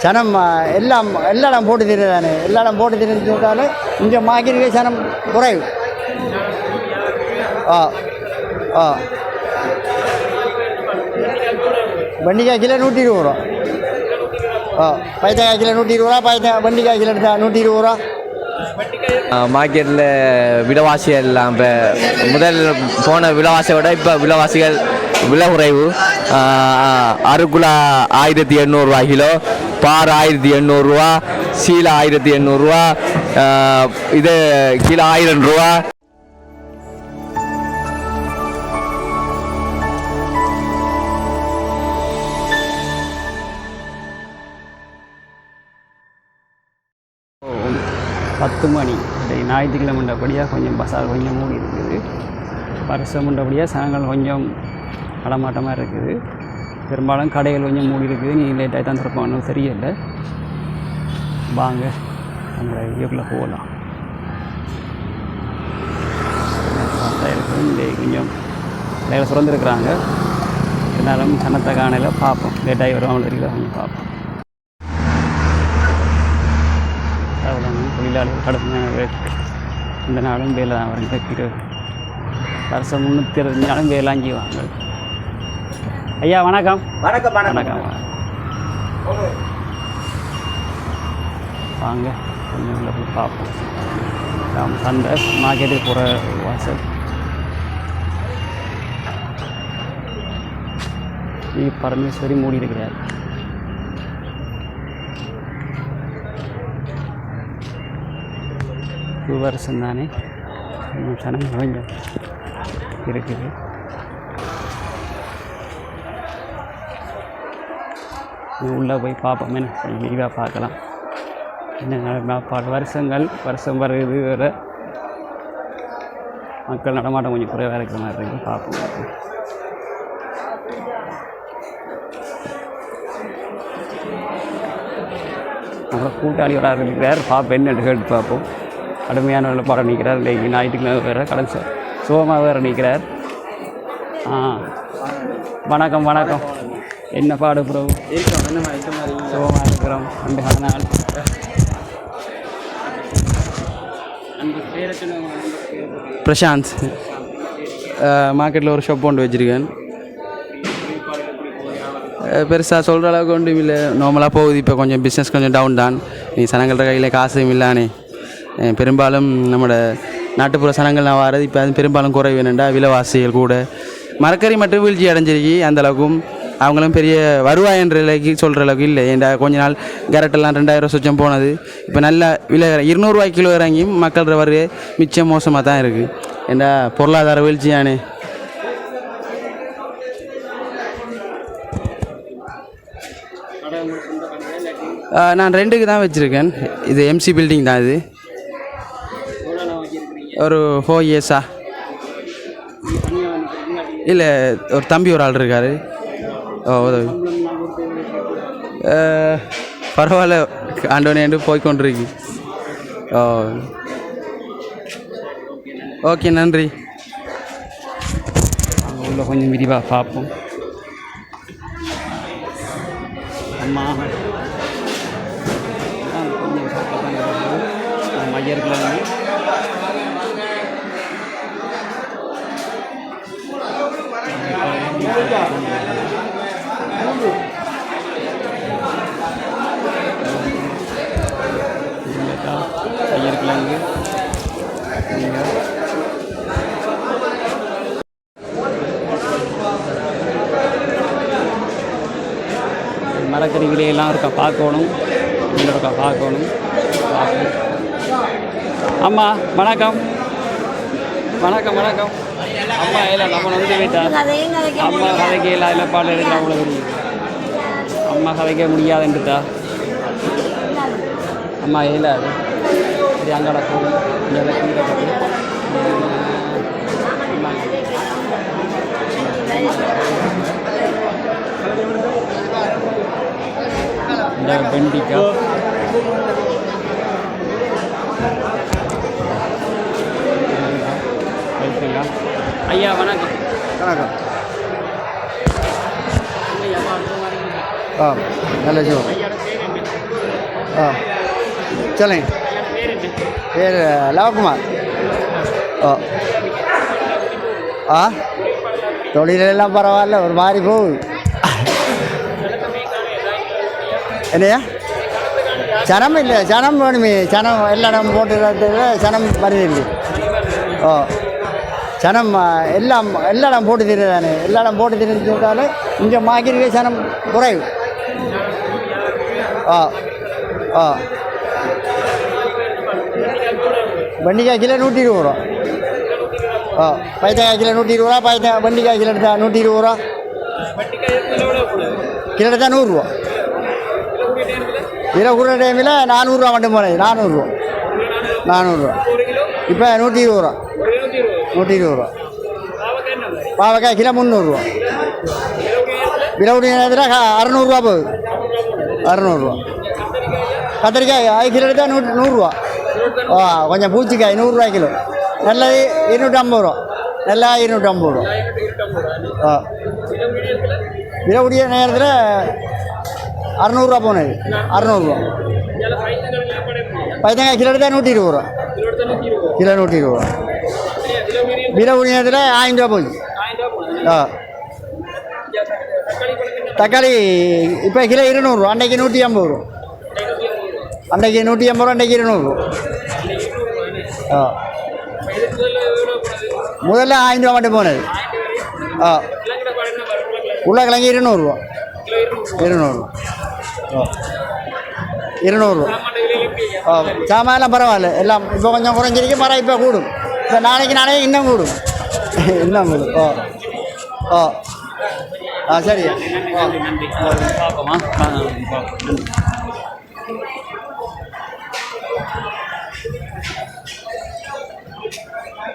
சனம் எல்லாம் எல்லா இடம் போட்டு தெரியுதானே, எல்லா இடம் போட்டு தெரிஞ்சுட்டாலும் இங்கே மார்க்கெட்டுக்கு சனம் குறைவு. ஆ ஆ வெண்டிக்காய் கிலோ 120 ரூபா. பைத்தக்காய் கிலோ 120 ரூபா, வெண்டிக்காய் கிலோ எடுத்தால் 120 ரூபா. மார்க்கெட்டில் விலைவாசிகள் எல்லாம் இப்போ முதல் போன விலைவாசியை விட இப்போ விலைவாசிகள் விலை குறைவு. அருக்குலா 1800 கிலோ, பார் 1800, சீலை 1800, இது கிலோ 1000 ரூபா. பத்து மணி ஞாயிற்றுக்கிழமைன்றபடியாக கொஞ்சம் பசார் கொஞ்சம் மூடி இருக்குது. வருஷம்ன்றபடியாக சனங்கள் கொஞ்சம் நடமாட்டமாக இருக்குது. பெரும்பாலும் கடைகள் கொஞ்சம் மூடி இருக்குது. நீ லேட்டாக தான் திறப்பான்னு தெரியல. வாங்க அந்த வீட்டுக்குள்ளே போகலாம். இருக்குது இங்கே கொஞ்சம் கடையில் சுரந்துருக்குறாங்க. இருந்தாலும் சனத்தை காணையில் பார்ப்போம். லேட்டாகி வருவாங்க தெரியல, கொஞ்சம் பார்ப்போம். தொழிலாளர்கள் கடுமையான இந்த நாளும் வேலை தான் வருகிற வருஷம் 365 நாளும் வேலாம் செய்வாங்க. ஐயா வணக்கம். வணக்கம் வணக்கம். வாங்க கொஞ்சம் உள்ள போய் பார்ப்போம். சந்தை மார்க்கெட்டுக்கு போகிற வாசல். பரமேஸ்வரி மூடி இருக்கிறார். வருஷம் தானே சனம் கொஞ்சம் இருக்குது. உள்ளே போய் பார்ப்போம். என்ன லீவாக பார்க்கலாம். என்ன வருஷம் வருது வேறு மக்கள் நடமாட்டம் கொஞ்சம் குறைவாக இருக்கிற மாதிரி இருக்குது. பார்ப்போம். அப்புறம் கூட்டாளியோட இருக்கிறார். பார்ப்போம் என்ன கேட்டு பார்ப்போம். கடுமையான பாடம் நிற்கிறார். இல்லை ஞாயிற்றுக்கிழமை வேறு கடன் சோகமாக வேறு நிற்கிறார். வணக்கம் வணக்கம். என்ன பாடு ப்ரோ? சோகமாக இருக்கிறோம். ரெண்டு நாள் பிரசாந்த். மார்க்கெட்டில் ஒரு ஷாப் கொண்டு வச்சுருக்கேன். பெருசாக சொல்கிற அளவுக்கு ஒன்றும் இல்லை. நார்மலாக போகுது. இப்போ கொஞ்சம் பிஸ்னஸ் கொஞ்சம் டவுன் தான். நீ சனங்கள்ற கையில் காசும் இல்லானே. பெரும்பாலும் நம்மளோட நாட்டுப்புற சனங்கள்லாம் வர்றது இப்போ அது பெரும்பாலும் குறைவு. என்னென்னா விலைவாசிகள் கூட மரக்கறி மட்டும் வீழ்ச்சி அடைஞ்சிருக்கு. அந்தளவுக்கும் அவங்களும் பெரிய வருவாயன்ற நிலைக்கு சொல்கிற அளவுக்கு இல்லை. ஏன்டா கொஞ்ச நாள் கேரட்டெல்லாம் 2000 சொச்சம் போனது. இப்போ நல்ல விலை 200 ரூபாய் கிலோ இறங்கியும் மக்கள் வருகை மிச்சம் மோசமாக தான் இருக்குது. ஏன்டா பொருளாதார வீழ்ச்சியானே. நான் 2க்கு தான் வச்சுருக்கேன். இது எம்சி பில்டிங் தான். இது ஒரு 4 இயர்ஸா இல்லை, ஒரு தம்பி ஒரு ஆள் இருக்கார். உதவி பரவாயில்ல, ஆண்டோனேண்டு போய்கொண்டிருக்கு. ஓகே நன்றி. உள்ள கொஞ்சம் விரிவாக பார்ப்போம். அம்மா கொஞ்சம் மையர்கள் ஐயர்கிழங்கு மரக்கறி விலையெல்லாம் இருக்கா பார்க்கணும். இருக்கா பார்க்கணும். அம்மா வணக்கம். வணக்கம் வணக்கம். அம்மா இல்லை நம்ம வந்து போயிட்டா. அம்மா கதைக்கு இல்லை அதில் பாடல் எடுக்கிற அவ்வளோ தெரியும். அம்மா கதைக்க முடியாதுன்ட்டுட்டா. அம்மா இயலாது. சரி அங்கடா போகும். இந்த வெண்டிக்காய் ஐயா வணக்கம். வணக்கம். நல்ல ஜோ. சொல்லுங்க. பேர் லவகுமார். ஓ ஆ தொழிலெல்லாம் பரவாயில்ல, ஒரு மாதிரி போகுது. என்னையா சனம் இல்லை, சனம் வேணுமே, சனம் எல்லா இடம் போட்டு சனம் வருது இல்லை. ஓ சனம் எல்லாம் எல்லா இடம் போட்டு தருதானே, எல்லா இடம் போட்டு தெரிஞ்சுட்டாலும் இங்கே மாக்கிருக்க சனம் குறைவு. ஆ ஆ வெண்டிக்காய் கிலோ 120 ரூபா. ஆ பைத்தக்காய் கிலோ 120 ரூபா. வெண்டிக்காய் கிலோ எடுத்தால் 120 ரூபா. கிலோ எடுத்தால் 100 ரூபா. கிலோ கூட டைமில் 400 ரூபா மட்டும் போனது. 400 ரூபா. இப்போ 120 ரூபா. 120 ரூபா. பாவக்காய் கிலோ 300 ரூபா. விலை கூடிய நேரத்தில் 600 ரூபா போகுது. 600 ரூபா. கத்திரிக்காய் கிலோ எடுத்தால் 100 ரூபா. ஆ கொஞ்சம் பூச்சிக்காய் 100 ரூபாய் கிலோ. நல்லது 250 ரூபா. நல்லா 250 ரூபா. ஆ விலை கூடிய நேரத்தில் 600 ரூபா போனது. 600 ரூபா. பைத்தங்காய் கிலோ எடுத்தால் 120 ரூபா. கிலோ 120 ரூபா. விலை கூடிய நேரத்தில் 1000 ரூபா போகுது. ஆ தக்காளி இப்போ கிலோ 200 ரூபா. அன்றைக்கு 150 ரூபா. அன்றைக்கு 150 ரூபா, அன்றைக்கு 200 ரூபா. ஆ முதல்ல 1000 ரூபா மட்டும் போனது. ஆ உருளைக்கிழங்கு 200 ரூபா. 200 ரூபா. ஆ 200 ரூபா. ஆ சாமான்லாம் பரவாயில்ல, எல்லாம் இப்போ கொஞ்சம் குறைஞ்சிருக்கு. மரம் இப்போ கூடும். இப்போ நாளைக்கு இன்னும் கூடும். இன்னும் கூடும். ஓ ஓ ஆ சரியா. பார்ப்போமா?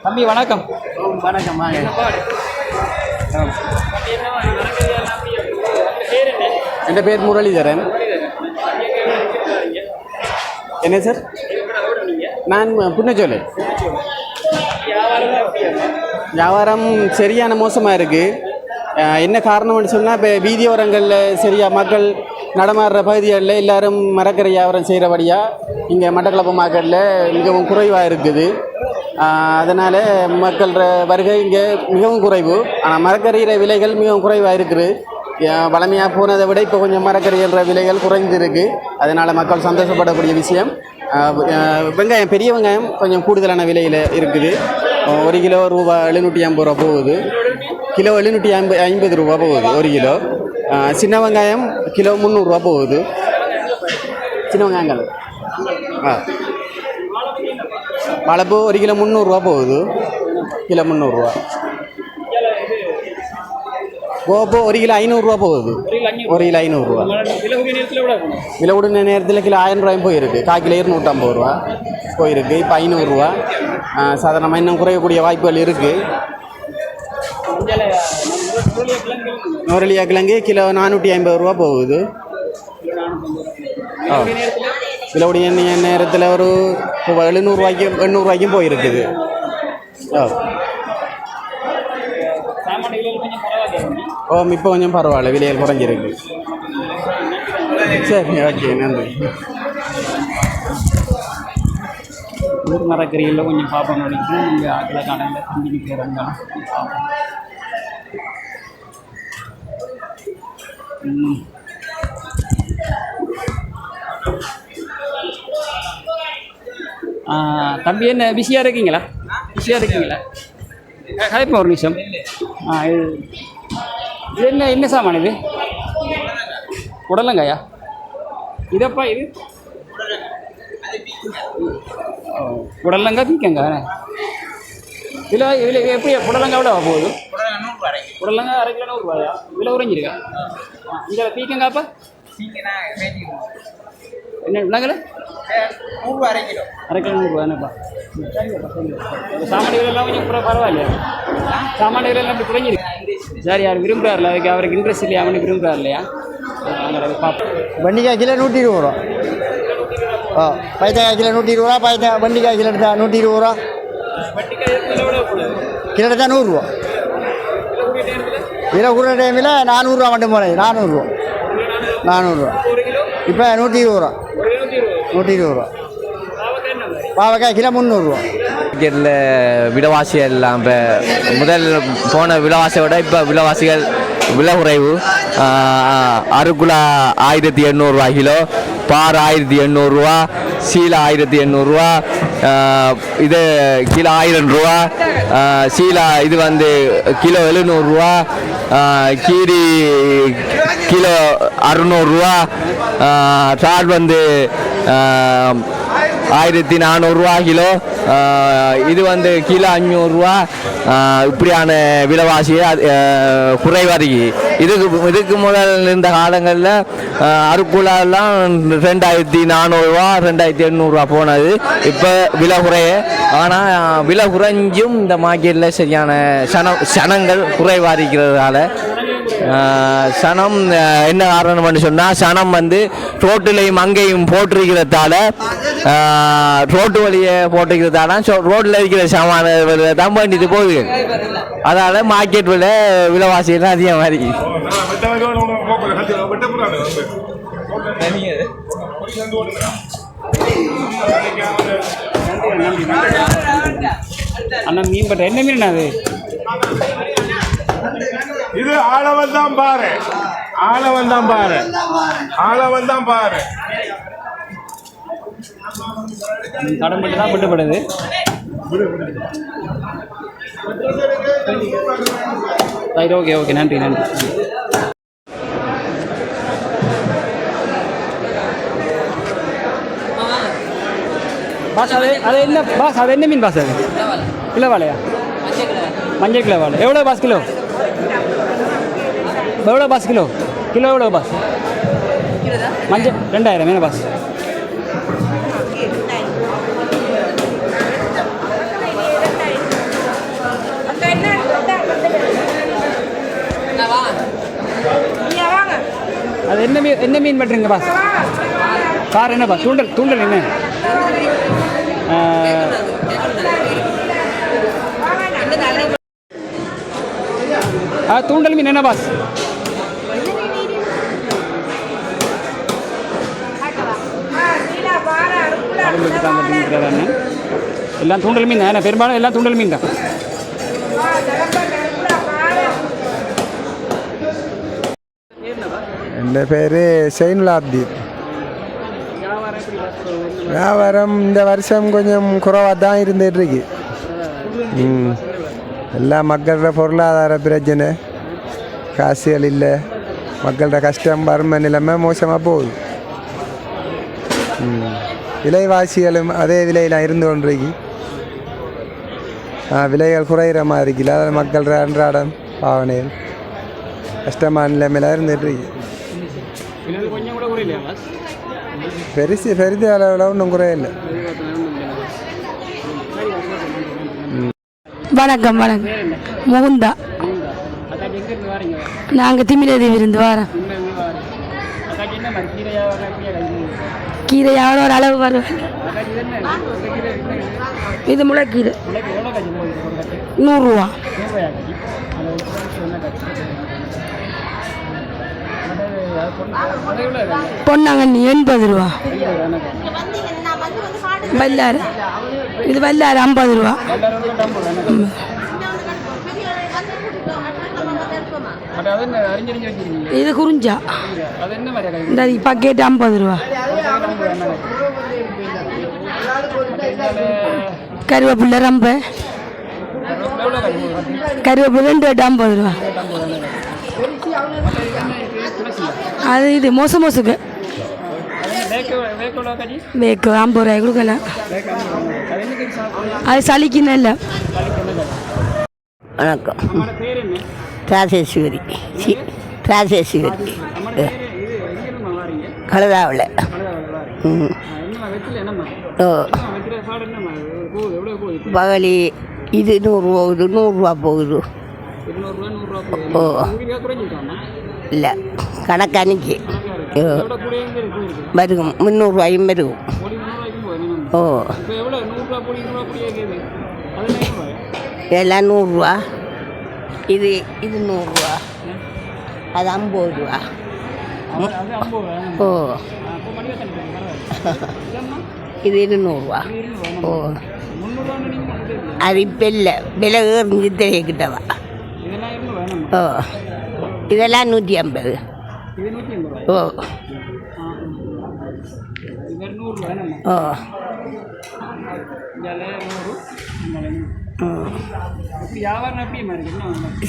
தம்பி வணக்கம். வணக்கம். வாங்க. என் பேர் முரளிதரன். என்ன சார்? நான் புன்னச்சோலை. வியாபாரம் சரியான மோசமாக இருக்குது. என்ன காரணம்னு சொன்னால், இப்போ வீதியோரங்களில் சரியாக மக்கள் நடமாடுற பகுதிகளில் எல்லோரும் மரக்கறி வியாபாரம் செய்கிறபடியாக இங்கே மட்டக்களப்பு மார்க்கெட்டில் மிகவும் குறைவாக இருக்குது. அதனால் மக்கள் வருகை இங்கே மிகவும் குறைவு. ஆனால் மரக்கறிகிற விலைகள் மிகவும் குறைவாக இருக்குது. வளமையாக போனதை விட இப்போ கொஞ்சம் மரக்கறிகிற விலைகள் குறைஞ்சிருக்கு. அதனால் மக்கள் சந்தோஷப்படக்கூடிய விஷயம். வெங்காயம், பெரிய வெங்காயம் கொஞ்சம் கூடுதலான விலையில் இருக்குது. 1 கிலோ ரூபா 750 ரூபா போகுது. கிலோ 750 ரூபா போகுது 1 கிலோ. சின்ன வெங்காயம் கிலோ 300 ரூபா போகுது. சின்ன வெங்காயங்கள் வாழைப்பூ 1 கிலோ 300 ரூபா போகுது. கிலோ 300 ரூபா. கோப்போ 1 கிலோ 500 ரூபா போகுது. 1 கிலோ 500 ரூபா. விலை உடனே நேரத்தில் கிலோ 1000 ரூபாயும் போயிருக்கு. 1/4 கிலோ 250 ரூபா போயிருக்கு. இப்போ 500 ரூபா. சாதாரணமாக இன்னும் குறையக்கூடிய வாய்ப்புகள் இருக்குது. நுரலியா கிழங்கு கிலோ 450 ரூபா போகுது. விலையுடைய நேரத்தில் ஒரு 700 ரூபாய்க்கும் 800 ரூபாய்க்கும் போயிருக்குது. இப்போ கொஞ்சம் பரவாயில்ல, விலைகள் குறைஞ்சிருக்கு. சரி, ஓகே, நன்றி. ஊர் மரக்கறிகளில் கொஞ்சம் பார்ப்போம் நினைக்கிறேன். இங்கே ஆக்கில் கடையில் தம்பி நிற்கிறாங்க. தம்பி என்ன பிஸியாக இருக்கீங்களா? கதைப்போம் ஒரு நிமிஷம். இது என்ன சாமான் இது? புடலங்காயா? இதப்பா இது புடலங்காய் பீக்கங்காய். இதில் எப்படி புடலங்காய் விட போகுது? புடலங்காய் 1/2 கிலோ 100 ரூபாயா? விலை குறைஞ்சிருக்கா? இந்த பீக்கங்காப்பா என்ன விலங்கல? 1/2 கிலோ 1/2 கிலோ 100 ரூபாய்ப்பா. சாமானிகள் எல்லாம் கொஞ்சம் பரவாயில்லையா? சாமானிகள் எல்லாம் இப்படி குறைஞ்சிருக்கு. சரி, யார் விரும்புகிறார்ல, அதுக்கு அவருக்கு இன்ட்ரெஸ்ட் இல்லையா? அவனுக்கு விரும்புகிறார் இல்லையா? நாங்கள் பார்ப்போம். வெண்டிக்காய் கிலோ 120 ரூபா. ஆ பைத்தக்காய் கிலோ 120 ரூபா. வெண்டிக்காய் கிலோ எடுத்தால் 120 ரூபா. கிலோ எடுத்தால் 100 ரூபா. விலை கூட டைமில் 400 ரூபா மட்டும் போனது. 400 ரூபா. இப்போ 120 ரூபா. 120 ரூபா. பாவக்காய் கிலோ 300 மார்க்கெட்டில் விலைவாசி எல்லாம் இப்போ முதல் போன விலைவாசியை விட இப்போ விலைவாசிகள் விலை குறைவு. அருக்குலா 1800 கிலோ, பார் 1800 ரூபா, சீலா 1800 இது கிலோ 1000 ரூபா, சீலா இது வந்து கிலோ 700 கீரி கிலோ 600 ட்ரால் வந்து 1400 கிலோ, இது வந்து கிலோ 500 இப்படியான விலைவாசியை குறைவருகி. இதுக்கு முதல் இருந்த காலங்களில் அருக்குலாலாம் 2400 2800 போனது. இப்போ விலை குறைய, ஆனால் விலை குறைஞ்சும் இந்த மார்க்கெட்டில் சரியான சனங்கள் குறைவாரிக்கிறதுனால சனம் என்ன காரணம்னு சொன்னால் சனம் வந்து ரோட்டிலையும் அங்கேயும் போட்டிருக்கிறதால ரோட்டு வழியை போட்டிருக்கிறதால ரோட்டில் இருக்கிற சாமான தான் பண்ணிட்டு போகுது. அதனால் மார்க்கெட் விலைவாசியெல்லாம் அதிகமாக இருக்கு. அண்ணா மீன் பட்ட என்ன மீன் அது? இது ஆளவன் தான் பாரு, ஆளவன் தான் பாரு, ஆளவன் தான் பாரு. கடன் மட்டும் தான் பட்டுப்படுது. ஓகே ஓகே, நன்றி நன்றி. பாஸ் அது என்ன பாஸ், அது என்ன மீன் பாஸ்? அது கிலோ வாழையா? மஞ்சள் கிலோ வாழை. எவ்வளோ பாஸ் கிலோ? எவ்வளோ பாஸ் கிலோ? கிலோ எவ்வளோ பாஸ்? மஞ்சள் 2000 என்ன பாஸ்? அது என்ன மீன் பண்ணுறீங்க பாஸ்? கார் என்ன பாஸ்? தூண்டல் என்ன? தூண்டல் மீன் என்ன பாஸ்? எல்லாம் தூண்டல் மீன் தான், பெரும்பாலும் எல்லாம் தூண்டல் மீன் தான். എൻ്റെ പേര് ഷൈനുലാബ്ദീൻ. வியாபாரம் இந்த வருஷம் கொஞ்சம் குறைவாக தான் இருந்துட்டு இருக்கு. எல்லா மக்களோட பொருளாதார பிரச்சனை, காசுகள் இல்லை, மக்களோட கஷ்டம், வறுமை நிலைமை மோசமாக போகுது. விலைவாசிகளும் அதே விலையில் இருந்து கொண்டிருக்கு. விலைகள் குறைகிற மாதிரி இருக்குல்ல, அதில் மக்களோட அன்றாடம் பாவனைகள் கஷ்டமான நிலைமையில் இருந்துட்டு இருக்கு. பெருசு அளவில் ஒன்றும் குறையில்லை. வணக்கம் முகுந்தா. நாங்கள் திமிரதேவி இருந்து வரோம். கீரை எவ்வளோ ஒரு அளவு வரும். இது முளைக்கீரை 100 ரூபா. பொன்னாங்கண்ணி 80 ரூபா. வல்லாறு இது வல்லாறு 50 ரூபா. இது குறிஞ்சா இந்த பக்கெட் 50 ரூபா. கருவேப்பிலை ரொம்ப கருவேப்பிலை 2 50 ரூபா. அது இது மோசுக்கு வேக்கு 50 ரூபாய் கொடுக்கலாம். அது சளிக்கு நல்ல. வணக்கம். ராஜேஸ்வரி கழுதாவில். பகலி இது 100 போகுது, 100 ரூபா போகுது. ஓ இல்லை கணக்கணிக்கு வருகும் 300 ரூபாயும் வருகும். ஓ இதெல்லாம் 100 ரூபா. இது 100 ரூபா. அது 50 ரூபா. ஓ இது 200 ஓ அது இப்போ இல்லை விலை ஏறிஞ்சு தெரியக்கிட்டவா ஓ இதெல்லாம் 150 ஓ ஓ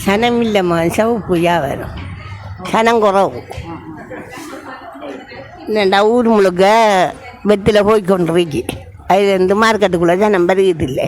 சனம் இல்லைம்மா சவுப்பு வியாபாரம் சனம் குறவு என்னண்டா ஊர் முழுக்க வெத்தில் போய் கொண்டிருக்கு அதுலேருந்து மார்க்கெட்டுக்குள்ளே ஜனம் வருகிறது இல்லை